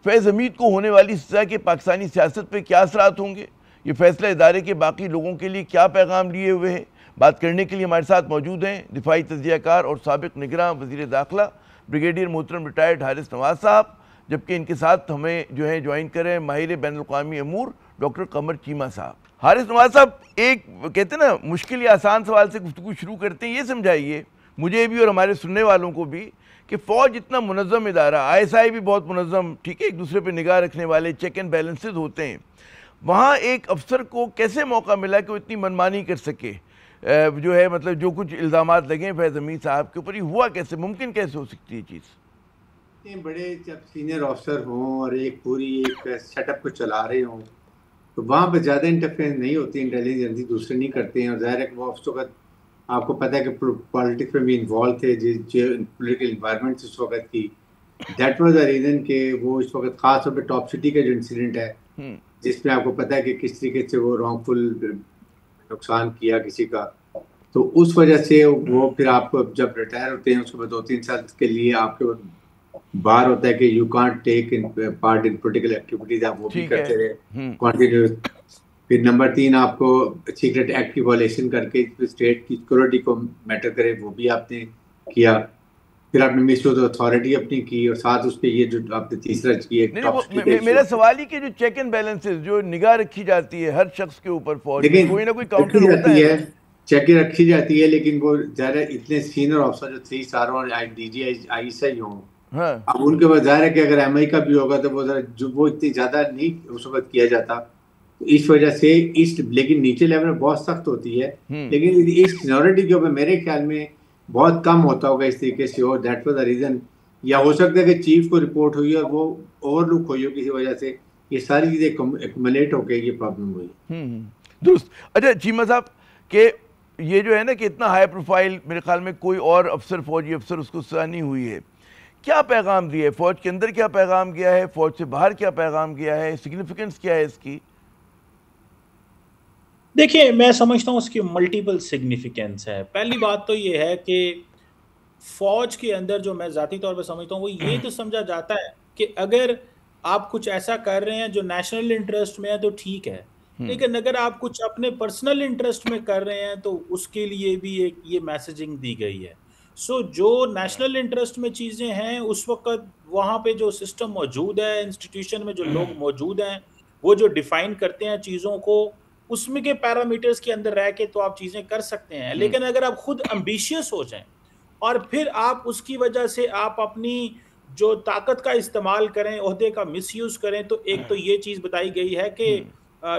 फैज़ हमीद को होने वाली सज़ा के पाकिस्तानी सियासत पर क्या असरात होंगे, ये फैसला इदारे के बाकी लोगों के लिए क्या पैगाम लिए हुए है। बात करने के लिए हमारे साथ मौजूद हैं दिफाई तज्ज़ियाकार और साबिक़ निगरां वज़ीर दाखिला ब्रिगेडियर मोहतरम रिटायर्ड हारिस नवाज़ साहब, जबकि इनके साथ हमें जो है ज्वाइन करें माहिर बैनुल-अक़वामी अमूर डॉक्टर कमर चीमा साहब। हारिस नवाज़ साहब, एक कहते हैं ना मुश्किल या आसान सवाल से गुफ्तगू शुरू करते हैं, ये समझाइए मुझे भी और हमारे सुनने वालों को भी कि फ़ौज इतना मुनज़्ज़म इदारा, ISI भी बहुत मुनज़्ज़म, ठीक है, एक दूसरे पर निगाह रखने वाले चेक एंड बैलेंसेज होते हैं, वहाँ एक अफसर को कैसे मौका मिला कि वो इतनी मनमानी कर सके, जो है मतलब जो कुछ इल्ज़ामात लगे फैज़ हमीद साहब के ऊपर, ये हुआ कैसे, मुमकिन कैसे हो सकती है चीज़? बड़े जब सीनियर ऑफिसर हों और एक पूरी एक सेटअप को चला रहे हों तो वहाँ पर ज़्यादा इंटरफेरेंस नहीं होती, इंटेलिजेंस जल्दी दूसरे नहीं करते हैं। और ज़ाहिर है कि वो उस वक्त आपको पता है कि पॉलिटिक्स में भी इन्वॉल्व थे, जो पोलिटिकल इन्वायरमेंट उस वक्त की, दैट वाज द रीज़न कि वो इस वक्त ख़ास तौर पर टॉप सिटी का जो इंसिडेंट है जिसमें आपको पता है कि किस तरीके से वो रॉन्गफुल नुकसान किया किसी का, तो उस वजह से वो फिर आपको जब रिटायर होते हैं उसके बाद 2-3 साल के लिए आपके बाहर होता है कि you can't take in part in political activities, आप वो भी करते रहे कंटिन्यूस। फिर नंबर 3 आपको सीक्रेट एक्ट की वायलेशन करके स्टेट की सिक्योरिटी को मैटर करे वो भी आपने किया। फिर आपने मिसयूज अथॉरिटी अपनी की और साथ उसके ये जो आपने तीसरा किया। मेरा सवाल ही कि जो चेक एंड बैलेंसेस जो निगाह रखी जाती है हर शख्स के ऊपर फौज में, कोई ना कोई काउंटर होता है, चेक रखी जाती है, लेकिन वो ज़्यादा इतने सीनियर ऑफिसर जो 3 स्टार और DG ISI हों, अब उनके बाद ज़ाहिर है कि अगर MI का भी होगा तो वो इतनी ज़्यादा नहीं उस वक्त किया जाता, तो इस वजह से लेकिन नीचे लेवल में बहुत सख्त होती है, लेकिन इस सिनियरिटी के ऊपर मेरे ख्याल में बहुत कम होता होगा इस तरीके से। और दैट वाज द रीज़न, या हो सकता है कि चीफ को रिपोर्ट हुई और वो ओवरलुक हुई हो किसी वजह से, ये सारी चीज़ें एक्युमुलेट होकर ये प्रॉब्लम हुई। दुरुस्त। अच्छा चीमा साहब के ये जो है ना कि इतना हाई प्रोफाइल मेरे ख्याल में कोई और अफसर, फौजी अफसर उसको सजा नहीं हुई है, क्या पैगाम दिया है फौज के अंदर, क्या पैगाम गया है फौज से बाहर, क्या पैगाम गया है, सिग्निफिकेंस क्या है इसकी? देखिए मैं समझता हूँ उसकी मल्टीपल सिग्निफिकेंस है। पहली बात तो ये है कि फौज के अंदर जो मैं जाती तौर पर समझता हूँ वो ये तो समझा जाता है कि अगर आप कुछ ऐसा कर रहे हैं जो नेशनल इंटरेस्ट में है तो ठीक है, लेकिन अगर आप कुछ अपने पर्सनल इंटरेस्ट में कर रहे हैं तो उसके लिए भी एक ये मैसेजिंग दी गई है। सो जो नेशनल इंटरेस्ट में चीज़ें हैं उस वक्त वहाँ पे जो सिस्टम मौजूद है, इंस्टीट्यूशन में जो लोग मौजूद हैं, वो जो डिफाइन करते हैं चीज़ों को, उसमें के पैरामीटर्स के अंदर रह के तो आप चीज़ें कर सकते हैं। लेकिन अगर आप खुद एम्बिशियस हो जाएं और फिर आप उसकी वजह से आप अपनी जो ताकत का इस्तेमाल करें, ओहदे का मिसयूज़ करें, तो एक तो ये चीज़ बताई गई है कि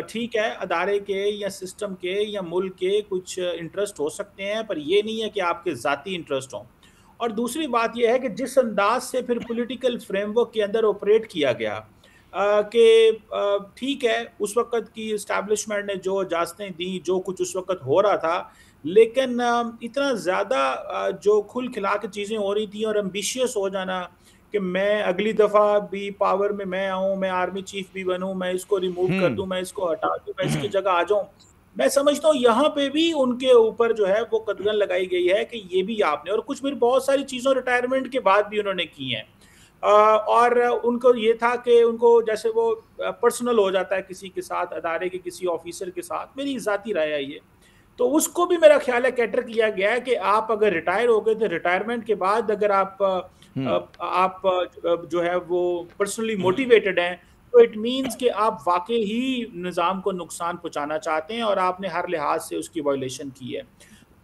ठीक है अदारे के या सिस्टम के या मुल्क के कुछ इंटरेस्ट हो सकते हैं, पर ये नहीं है कि आपके ज़ाती इंटरेस्ट हों। और दूसरी बात यह है कि जिस अंदाज से फिर पॉलिटिकल फ्रेमवर्क के अंदर ऑपरेट किया गया कि ठीक है उस वक्त की इस्टेब्लिशमेंट ने जो इजाज़तें दी, जो कुछ उस वक्त हो रहा था, लेकिन इतना ज़्यादा जो खुल खिला के चीज़ें हो रही थी और एम्बिशियस हो जाना कि मैं अगली दफ़ा भी पावर में मैं आऊँ, मैं आर्मी चीफ भी बनूँ, मैं इसको रिमूव कर दूँ, मैं इसको हटा दूँ, मैं इसकी जगह आ जाऊँ, मैं समझता हूँ यहाँ पे भी उनके ऊपर जो है वो कदगन लगाई गई है कि ये भी आपने, और कुछ फिर बहुत सारी चीज़ों रिटायरमेंट के बाद भी उन्होंने की हैं। और उनको ये था कि उनको जैसे वो पर्सनल हो जाता है किसी के साथ, अदारे के किसी ऑफिसर के साथ, मेरी ज़ाती राय है ये, तो उसको भी मेरा ख्याल है कैटर किया गया है कि आप अगर रिटायर हो गए तो रिटायरमेंट के बाद अगर आप जो है वो पर्सनली मोटिवेटेड हैं तो इट मीन्स कि आप वाकई ही निज़ाम को नुकसान पहुंचाना चाहते हैं और आपने हर लिहाज से उसकी वायलेशन की है।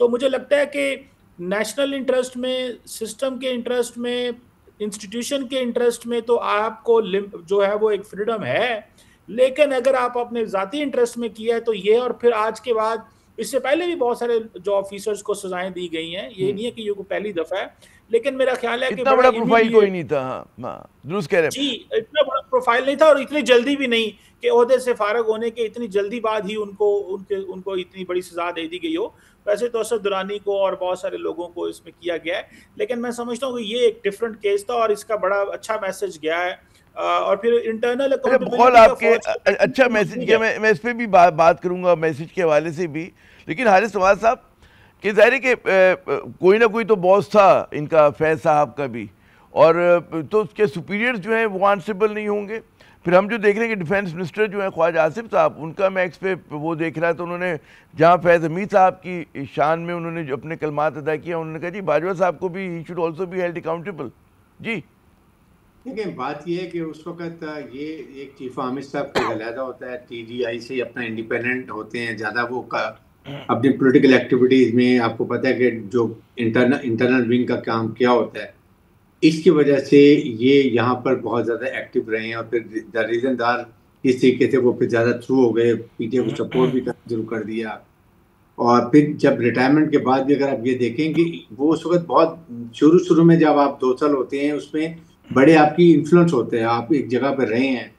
तो मुझे लगता है कि नेशनल इंटरेस्ट में, सिस्टम के इंटरेस्ट में, इंस्टीट्यूशन के इंटरेस्ट में तो आपको जो है वो एक फ्रीडम है, लेकिन अगर आप अपने ज़ाती इंटरेस्ट में किया है तो ये, और फिर आज के बाद इससे पहले भी बहुत सारे जो ऑफिसर्स को सजाएं दी गई हैं, ये नहीं है कि ये को पहली दफा है, लेकिन मेरा ख्याल है कि इतना बड़ा प्रोफाइल कोई नहीं था। दुरुस्त कह रहे हैं जी, इतना बड़ा प्रोफाइल नहीं था और इतनी जल्दी भी नहीं कि ओहदे से फारग होने के इतनी जल्दी बाद ही उनको इतनी बड़ी सजा दे दी गई हो। वैसे तो असद दुरानी को और बहुत सारे लोगों को इसमें किया गया है, लेकिन मैं समझता हूँ कि ये एक डिफरेंट केस था और इसका बड़ा अच्छा मैसेज गया है। और फिर इंटरनल आपके अच्छा मैसेज किया, मैं इस पर भी बात करूंगा मैसेज के हवाले से भी, लेकिन हारिस नवाज साहब कि ज़ाहिर है कि कोई ना कोई तो बॉस था इनका, फैज़ साहब का भी, और तो उसके सुपीरियर्स जो हैं वो आंसरेबल नहीं होंगे। फिर हम जो देख रहे हैं कि डिफेंस मिनिस्टर जो है ख्वाजा आसिफ साहब, उनका मैं एक्स पे वो देख रहा था, उन्होंने जहाँ फैज़ हमीद साहब की शान में उन्होंने जो अपने कलमात अदा किया, उन्होंने कहा जी बाजवा साहब को भी he should also be held accountable. जी देखिए, बात ये है कि उस वक्त ये एक चीफ आमिर साहब का अलहदा होता है, TDI से अपना इंडिपेंडेंट होते हैं ज़्यादा, वो अपनी पॉलिटिकल एक्टिविटीज़ में आपको पता है कि जो इंटरनल विंग का काम क्या होता है, इसकी वजह से ये यहाँ पर बहुत ज़्यादा एक्टिव रहे हैं। और फिर द रीज़नदार इस तरीके से वो फिर ज़्यादा थ्रू हो गए, PTI को सपोर्ट भी करना शुरू कर दिया। और फिर जब रिटायरमेंट के बाद भी अगर आप ये देखें कि वो उस वक्त बहुत शुरू में जब आप 2 साल होते हैं उसमें बड़े आपकी इन्फ्लुएंस होते हैं, आप एक जगह पर रहे हैं,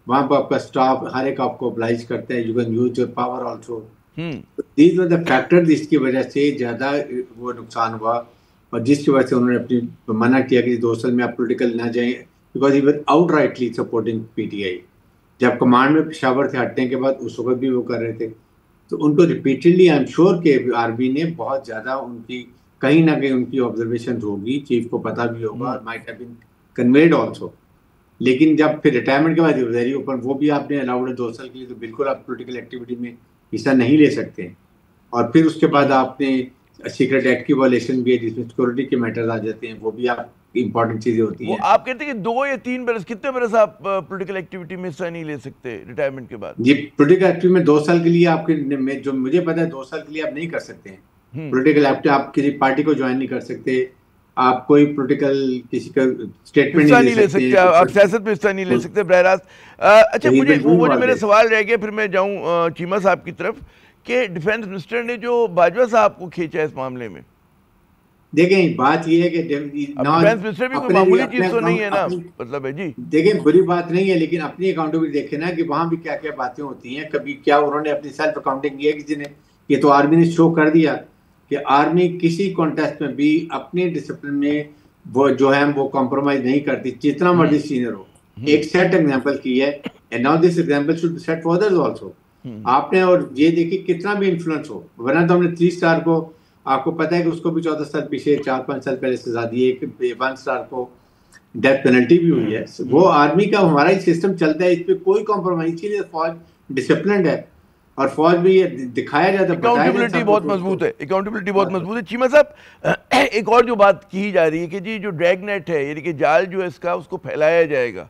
वहाँ पर आपका स्टाफ हर एक आपको ऑब्लाइज करता है, you can use your power also. These were the factor जिसकी वजह से ज़्यादा वो नुकसान हुआ, और जिसकी वजह से उन्होंने अपनी मना किया कि 2 साल में आप पोलिटिकल ना जाएं, because he were outrightly supporting PTI। जब कमांड में पेशावर से हटने के बाद उस वक्त भी वो कर रहे थे, तो उनको रिपीटेडली आई एम श्योर के आर्मी ने बहुत ज़्यादा उनकी कहीं ना कहीं उनकी ऑब्जर्वेशन होगी, चीफ को पता भी होगा, might have been conveyed also. लेकिन जब फिर रिटायरमेंट के बाद वेरी ओपन, वो भी आपने अलाउड है 2 साल के लिए, तो बिल्कुल आप पॉलिटिकल एक्टिविटी में हिस्सा नहीं ले सकते। और फिर उसके बाद आपने सीक्रेट एक्ट की वायलेशन भी है जिसमें सिक्योरिटी के मैटर्स आ जाते हैं, वो भी आप इंपॉर्टेंट चीजें होती हैं। आप कहते हैं कि 2 या 3 बरस, कितने बरस आप पॉलिटिकल एक्टिविटी में हिस्सा नहीं ले सकते रिटायरमेंट के बाद? जी, पॉलिटिकल एक्टिविटी में 2 साल के लिए आपके, जो मुझे पता है 2 साल के लिए आप नहीं कर सकते हैं पॉलिटिकल एक्टिविटी। आप किसी पार्टी को ज्वाइन नहीं कर सकते, आप कोई पॉलिटिकल किसी का स्टेटमेंट नहीं ले सकते, आप सियासत में हिस्सा नहीं ले सकते बरह रास्त। अच्छा, मुझे वो जो मेरा सवाल रह गया, फिर मैं जाऊं चीमा साहब की तरफ, कि डिफेंस मिनिस्टर ने जो बाजवा साहब को खींचा इस मामले में। देखें, बात ये है कि डिफेंस मिनिस्टर भी कोई मामूली चीज तो नहीं है ना, मतलब है जी। देखें, बुरी बात नहीं है, लेकिन अपनी अकाउंटेबिलिटी देखें ना कि वहां भी क्या क्या बातें होती हैं। कभी क्या उन्होंने अपनी सेल्फ अकाउंटिंग की है किसी ने? ये तो आर्मी ने शो कर दिया कि आर्मी किसी कॉन्टेस्ट में भी अपने डिसिप्लिन में वो जो है वो कॉम्प्रोमाइज नहीं करती, जितना मर्जी सीनियर हो। एक सेट एग्जांपल की है, and now this example should set for others also. आपने और ये देखिए कितना भी इन्फ्लुएंस हो, वरना तो हमने 3 स्टार को, आपको पता है कि उसको भी 14 साल पीछे 4-5 साल पहले सजा दी है, 1 स्टार को डेथ पेनल्टी भी हुई है। वो आर्मी का हमारा ही सिस्टम चलता है, इस पे कोई कॉम्प्रोमाइज, इसीलिए फौज डिसिप्लिन्ड है और फौज में ये दिखाया जाता है। अकाउंटेबिलिटी बहुत मजबूत है, अकाउंटेबिलिटी बहुत मजबूत है। चीमा साहब, एक और जो बात की जा रही है कि जी जो ड्रैगनेट है, यानी कि जाल जो है इसका, उसको फैलाया जाएगा।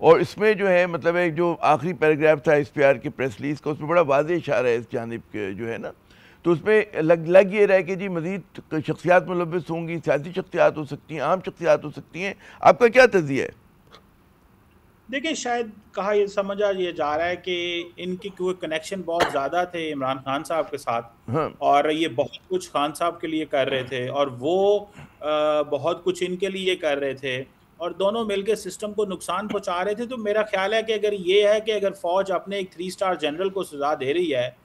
और इसमें जो है मतलब एक जो आखिरी पैराग्राफ था SPR की प्रेस रिलीज का, उसमें बड़ा वाज़ेह इशारा है इस जानिब के जो है ना, तो उसमें लग ये रहा है कि जी मज़ीद शख्सियात मुलव्वस होंगी, सियासी शख्सियात हो सकती हैं, आम शख्सियात हो सकती हैं। आपका क्या तज़िया है? देखिए, शायद कहा ये समझा ये जा रहा है कि इनके कोई कनेक्शन बहुत ज़्यादा थे इमरान खान साहब के साथ। हाँ। और ये बहुत कुछ खान साहब के लिए कर रहे थे और वो बहुत कुछ इनके लिए कर रहे थे, और दोनों मिलकर सिस्टम को नुकसान पहुंचा रहे थे। तो मेरा ख्याल है कि अगर ये है कि अगर फौज अपने एक 3 स्टार जनरल को सजा दे रही है,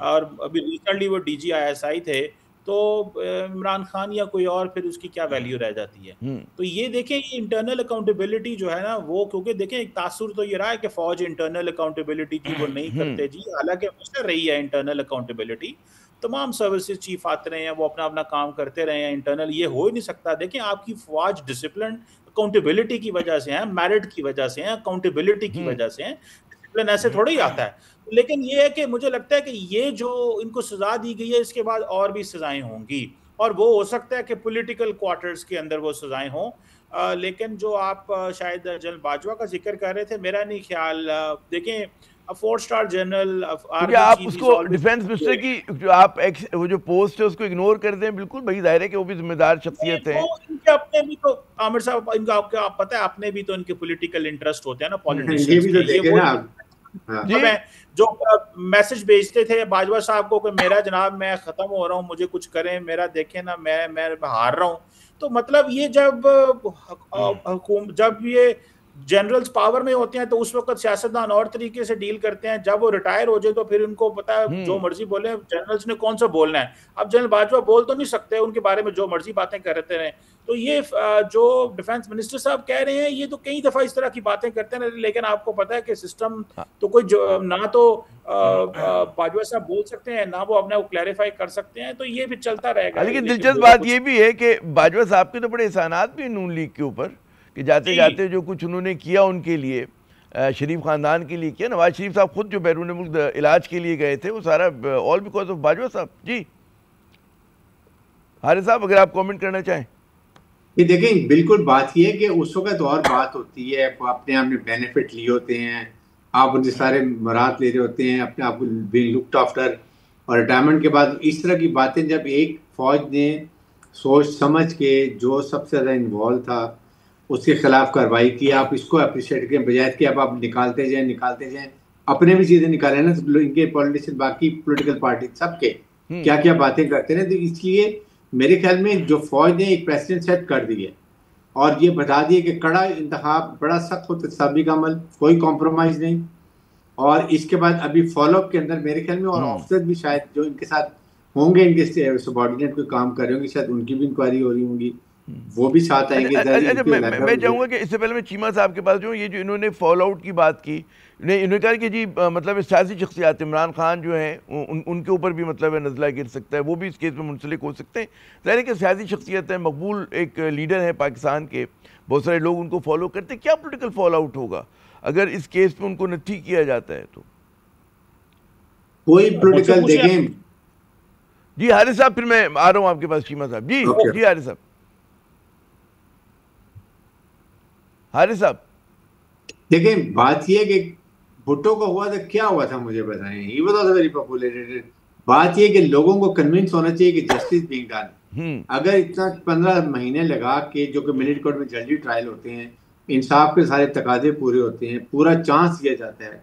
और अभी रिसेंटली वो DG ISI थे, तो इमरान खान या कोई और, फिर उसकी क्या वैल्यू रह जाती है? तो ये देखें, ये इंटरनल अकाउंटेबिलिटी जो है ना वो, क्योंकि देखें एक तासुर तो ये रहा है कि फौज इंटरनल अकाउंटेबिलिटी की वो नहीं करते जी, हालांकि हमेशा रही है इंटरनल अकाउंटेबिलिटी। तमाम सर्विसेज चीफ आते रहे हैं, वो अपना अपना काम करते रहे हैं, इंटरनल ये हो ही नहीं सकता। देखें, आपकी फौज डिसिप्लिन अकाउंटेबिलिटी की वजह से है, मेरिट की वजह से है, अकाउंटेबिलिटी की वजह से है, डिसिप्लिन ऐसे थोड़ा ही आता है। लेकिन ये है कि मुझे लगता है कि ये जो इनको सजा दी गई है, इसके बाद और भी सजाएं होंगी, और वो हो सकता है कि पॉलिटिकल क्वार्टर्स के अंदर वो सजाएं हों। लेकिन जो आप शायद जनरल बाजवा का जिक्र कर रहे थे, मेरा नहीं ख्याल, देखें 4 स्टार जनरल, आप उसको डिफेंस मिनिस्टर की जो आप वो जो पोस्ट है उसको इग्नोर कर दें, बिल्कुल भाई जाहिर है कि वो भी जिम्मेदार शख्सियत है। इनके अपने भी तो आमिर साहब, इनका आपको पता है, अपने भी तो इनके पॉलिटिकल इंटरेस्ट होते हैं ना, पॉलिटिशियंस के। जो मैसेज भेजते थे बाजवा साहब को कि मेरा जनाब मैं खत्म हो रहा हूँ, मुझे कुछ करें, मेरा देखें ना, मैं हार रहा हूँ। तो मतलब ये जब ये जनरल्स पावर में होते हैं तो उस वक्त सियासतदान और तरीके से डील करते हैं। जब वो रिटायर हो जाए तो फिर उनको पता है जो मर्जी बोले, जनरल्स ने कौन सा बोलना है। अब जनरल बाजवा बोल तो नहीं सकते, उनके बारे में जो मर्जी बातें करते रहे। तो ये जो डिफेंस मिनिस्टर साहब कह रहे हैं, ये तो कई दफा इस तरह की बातें करते हैं, लेकिन आपको पता है कि सिस्टम तो कोई ना तो बाजवा साहब बोल सकते हैं, ना वो अपने को क्लैरिफाई कर सकते हैं, तो ये भी चलता रहेगा। लेकिन दिलचस्प बात ये भी है कि बाजवा साहब के तो बड़े एहसानात भी नून लीग के ऊपर, कि जाते जाते जो कुछ उन्होंने किया उनके लिए, शरीफ ख़ानदान के लिए किया। नवाज शरीफ साहब खुद जो बैरून मुल्क इलाज के लिए गए थे वो सारा ऑल बिकॉज ऑफ बाजवा साहब। जी हारिस साहब, अगर आप कमेंट करना चाहें। ये देखें, बिल्कुल बात ये है कि उस वक्त और बात होती है, अपने आपने बेनिफिट लिए होते हैं, आप उनसे सारे मराहत ले रहे होते हैं, अपने आप को बीइंग लुक्ड आफ्टर, और रिटायरमेंट के बाद इस तरह की बातें जब एक फौज ने सोच समझ के जो सबसे ज़्यादा इन्वॉल्व था उसके खिलाफ कार्रवाई की, आप इसको अप्रिशिएट करें बजाय कि अब आप निकालते जाएं। अपने भी चीज़ें निकालें ना, तो इनके पॉलिटिशियन बाकी पॉलिटिकल पार्टी सबके क्या क्या बातें करते हैं। तो इसलिए मेरे ख्याल में जो फौज ने एक प्रेसिडेंट सेट कर दी है और ये बता दिए कि कड़ा इंतखाब, बड़ा सख्त हो तसाबी का अमल, कोई कॉम्प्रोमाइज़ नहीं, और इसके बाद अभी फॉलोअप के अंदर मेरे ख्याल में और ऑफिसर भी शायद जो इनके साथ होंगे, इनके सबॉर्डिनेट कोई काम कर रहे होंगे, शायद उनकी भी इंक्वायरी हो रही होंगी, वो भी साथ आएंगे। मैं चाहूँगा कि इससे पहले मैं चीमा साहब के पास जो ये जो इन्होंने फॉलो आउट की बात की, इन्होंने कहा कि जी मतलब सियासी शख्सियात इमरान खान जो हैं उनके ऊपर भी मतलब नज़ला गिर सकता है, वो भी इस केस में मुंसलिक हो सकते हैं। ज़ाहिर है कि सियासी शख्सियत है, मकबूल एक लीडर है पाकिस्तान के, बहुत सारे लोग उनको फॉलो करते हैं। क्या पोलिटिकल फॉलो आउट होगा अगर इस केस पे उनको नथी किया जाता है? तो कोई पोलिटिकल देखें। जी हारिस साहब, फिर मैं आ रहा हूँ आपके पास चीमा साहब। जी जी हारिस साहब। हारिस साहब देखें, बात यह कि भुट्टो को हुआ था, क्या हुआ था मुझे बताएं। He was also very popular. बात यह कि लोगों को कन्विंस होना चाहिए कि जस्टिस बीइंग डन। अगर इतना 15 महीने लगा के जो कि मिलिट्री कोर्ट में जल्दी ट्रायल होते हैं, इंसाफ के सारे तकाजे पूरे होते हैं, पूरा चांस दिया जाता है,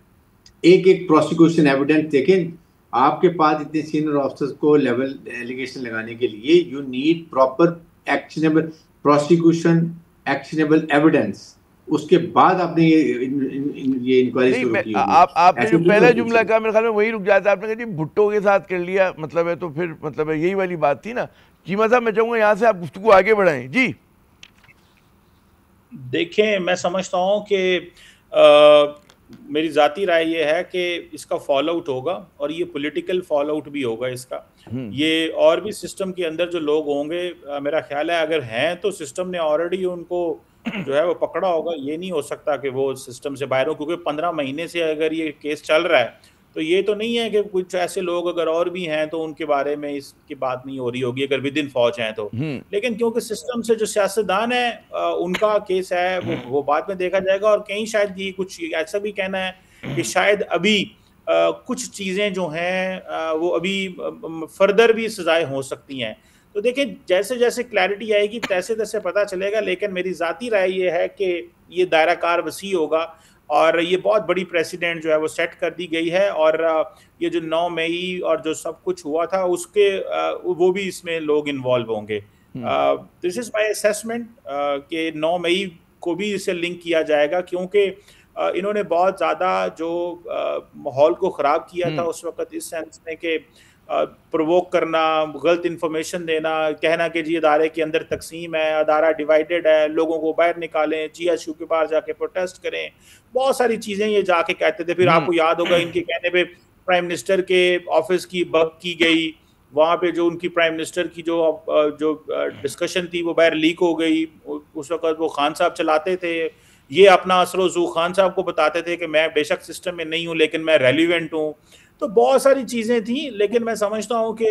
एक एक प्रोसिक्यूशन एविडेंस देखें, आपके पास इतने सीनियर ऑफिसर्स को लेवल एलिगेशन लगाने के लिए you need proper actionable prosecution, actionable evidence, उसके बाद आपने ये इंक्वायरी शुरू की। आपने जो पहला जुमला कहा मेरे ख्याल में वही रुक जाता है। आपने कहा जी भुट्टो के साथ कर लिया, मतलब है तो फिर मतलब है यही वाली बात थी ना। चीमा साहब, मैं चाहूंगा यहाँ से आप गुफ्तगू आगे बढ़ाएं। जी देखें, मैं समझता हूँ कि मेरी ज़ाती राय ये है कि इसका फॉलो आउट होगा और ये पॉलिटिकल फॉलो आउट भी होगा इसका। ये और भी सिस्टम के अंदर जो लोग होंगे, मेरा ख्याल है अगर हैं तो सिस्टम ने ऑलरेडी उनको जो है वो पकड़ा होगा। ये नहीं हो सकता कि वो सिस्टम से बाहर हो, क्योंकि 15 महीने से अगर ये केस चल रहा है तो ये तो नहीं है कि कुछ ऐसे लोग अगर और भी हैं तो उनके बारे में इसकी बात नहीं हो रही होगी अगर विद इन फौज हैं तो। लेकिन क्योंकि सिस्टम से जो सियासतदान है उनका केस है, वो बाद में देखा जाएगा। और कहीं शायद ये कुछ ऐसा भी कहना है कि शायद अभी कुछ चीज़ें जो हैं वो अभी फर्दर भी सजाएं हो सकती हैं। तो देखिए, जैसे जैसे क्लैरिटी आएगी तैसे तैसे पता चलेगा। लेकिन मेरी ज़ाती राय ये है कि ये दायरा कार वसी होगा और ये बहुत बड़ी प्रेसिडेंट जो है वो सेट कर दी गई है। और ये जो 9 मई और जो सब कुछ हुआ था उसके वो भी इसमें लोग इन्वॉल्व होंगे। दिस इज़ माय असेसमेंट कि 9 मई को भी इसे लिंक किया जाएगा, क्योंकि इन्होंने बहुत ज़्यादा जो माहौल को ख़राब किया था उस वक़्त, इस सेंस में कि प्रोवोक करना, गलत इन्फॉर्मेशन देना, कहना कि जी अदारे के अंदर तकसीम है, अदारा डिवाइडेड है, लोगों को बाहर निकालें, GHQ के बाहर जाके प्रोटेस्ट करें, बहुत सारी चीज़ें ये जाके कहते थे। फिर आपको याद होगा इनके कहने पे प्राइम मिनिस्टर के ऑफिस की बग की गई, वहाँ पे जो उनकी प्राइम मिनिस्टर की जो डिस्कशन थी वो बाहर लीक हो गई। उस वक्त वो खान साहब चलाते थे, ये अपना असर खान साहब को बताते थे कि मैं बेशक सिस्टम में नहीं हूँ लेकिन मैं रेलिवेंट हूँ। तो बहुत सारी चीज़ें थी, लेकिन मैं समझता हूँ कि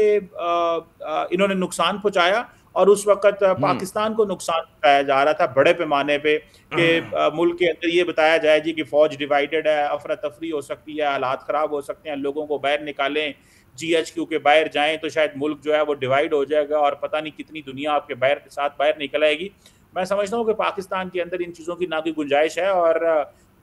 इन्होंने नुकसान पहुँचाया और उस वक्त पाकिस्तान को नुकसान पहुँचाया जा रहा था बड़े पैमाने पे कि मुल्क के अंदर ये बताया जाए जी कि फौज डिवाइडेड है, अफरा तफरी हो सकती है, हालात ख़राब हो सकते हैं, लोगों को बाहर निकालें, GHQ के बाहर जाएं तो शायद मुल्क जो है वो डिवाइड हो जाएगा और पता नहीं कितनी दुनिया आपके बाहर निकल आएगी। मैं समझता हूँ कि पाकिस्तान के अंदर इन चीज़ों की ना कोई गुंजाइश है और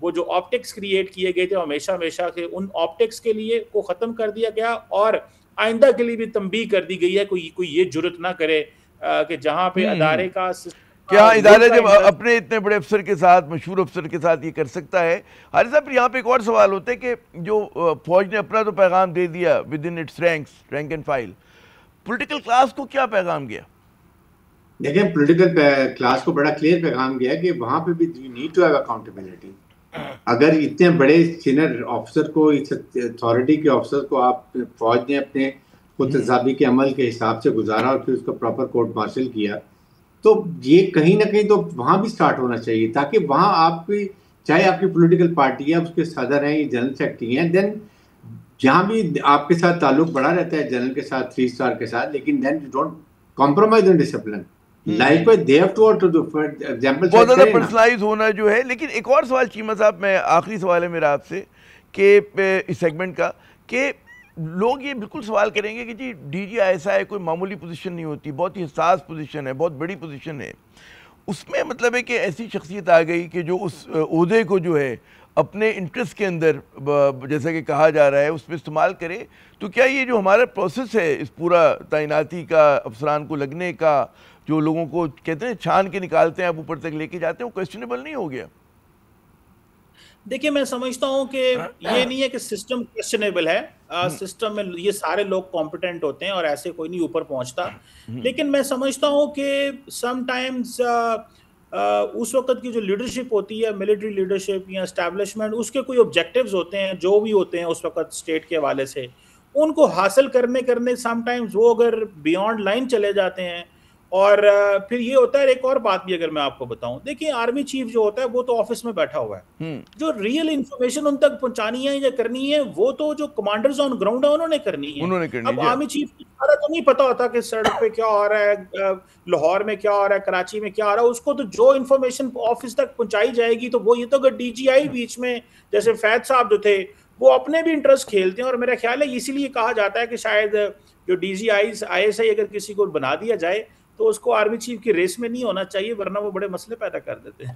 वो जो ऑप्टिक्स क्रिएट किए गए थे हमेशा के उन ऑप्टिक्स के लिए को ख़त्म कर दिया गया और आइंदा के लिए भी तंबीह कर दी गई है कोई ये जुर्रत ना करे कि जहाँ पे अदारे का क्या इदारे जब अपने इतने बड़े अफसर के साथ, मशहूर अफसर के साथ ये कर सकता है। हारिस साहब, यहाँ पे एक और सवाल होता है कि जो फौज ने अपना तो पैगाम दे दिया with in its rank and file, political class को क्या पैगाम गया? देखें, पॉलिटिकल क्लास को बड़ा क्लियर पैगाम गया कि वहाँ पे भी you need to have accountability. अगर इतने बड़े सीनियर ऑफिसर को, इस अथॉरिटी के ऑफिसर को आप फौज ने अपने खुद तजाबी के अमल के हिसाब से गुजारा और फिर उसका प्रॉपर कोर्ट मार्शल किया, तो ये कहीं ना कहीं तो वहां भी स्टार्ट होना चाहिए, ताकि वहां आपकी चाहे आपकी पॉलिटिकल पार्टी है, उसके सदर हैं, ये जनरल सेक्रेटरी हैं, देन जहां भी आपके साथ ताल्लुक बढ़ा रहता है जनरल के साथ, 3 स्टार के साथ, लेकिन then you don't compromise on discipline. Likewise they have to for example बहुत ज़्यादा पर्सनलाइज होना जो है। लेकिन एक और सवाल चीमा साहब, मैं आखिरी सवाल है मेरा आपसे कि इस सेगमेंट का, कि लोग ये बिल्कुल सवाल करेंगे कि जी DGI कोई मामूली पोजीशन नहीं होती, बहुत ही हसास पोजीशन है, बहुत बड़ी पोजीशन है। उसमें मतलब है कि ऐसी शख्सियत आ गई कि जो उस ओहदे को जो है अपने इंटरेस्ट के अंदर, जैसा कि कहा जा रहा है, उसमें इस्तेमाल करे। तो क्या ये जो हमारा प्रोसेस है इस पूरा तैनाती का, अफसरान को लगने का, जो लोगों को कहते हैं छान के निकालते हैं, आप ऊपर तक लेके जाते हैं, वो क्वेश्चनेबल नहीं हो गया? देखिए, मैं समझता हूं कि ये नहीं है कि सिस्टम क्वेश्चनेबल है। सिस्टम में ये सारे लोग कॉम्पिटेंट होते हैं और ऐसे कोई नहीं ऊपर पहुंचता। लेकिन मैं समझता हूं कि समटाइम्स उस वक्त की जो लीडरशिप होती है, मिलिट्री लीडरशिप या एस्टैब्लिशमेंट, उसके कोई ऑब्जेक्टिव्स होते हैं जो भी होते हैं उस वक्त स्टेट के हवाले से, उनको हासिल करने समटाइम्स वो अगर बियॉन्ड लाइन चले जाते हैं। और फिर ये होता है, एक और बात भी अगर मैं आपको बताऊं, देखिए आर्मी चीफ जो होता है वो तो ऑफिस में बैठा हुआ है, जो रियल इंफॉर्मेशन उन तक पहुंचानी है या करनी है वो तो जो कमांडर्स ऑन ग्राउंड है उन्होंने करनी है। अब आर्मी चीफ को सारा तो नहीं पता होता कि सड़क पे क्या हो रहा है, लाहौर में क्या हो रहा है, कराची में क्या हो रहा है। उसको तो जो इन्फॉर्मेशन ऑफिस तक पहुंचाई जाएगी तो वो, ये तो अगर DGI बीच में, जैसे फैद साहब जो थे, वो अपने भी इंटरेस्ट खेलते हैं। और मेरा ख्याल है इसीलिए कहा जाता है कि शायद जो ISI अगर किसी को बना दिया जाए तो उसको आर्मी चीफ की रेस में नहीं होना चाहिए, वरना वो बड़े मसले पैदा कर देते हैं।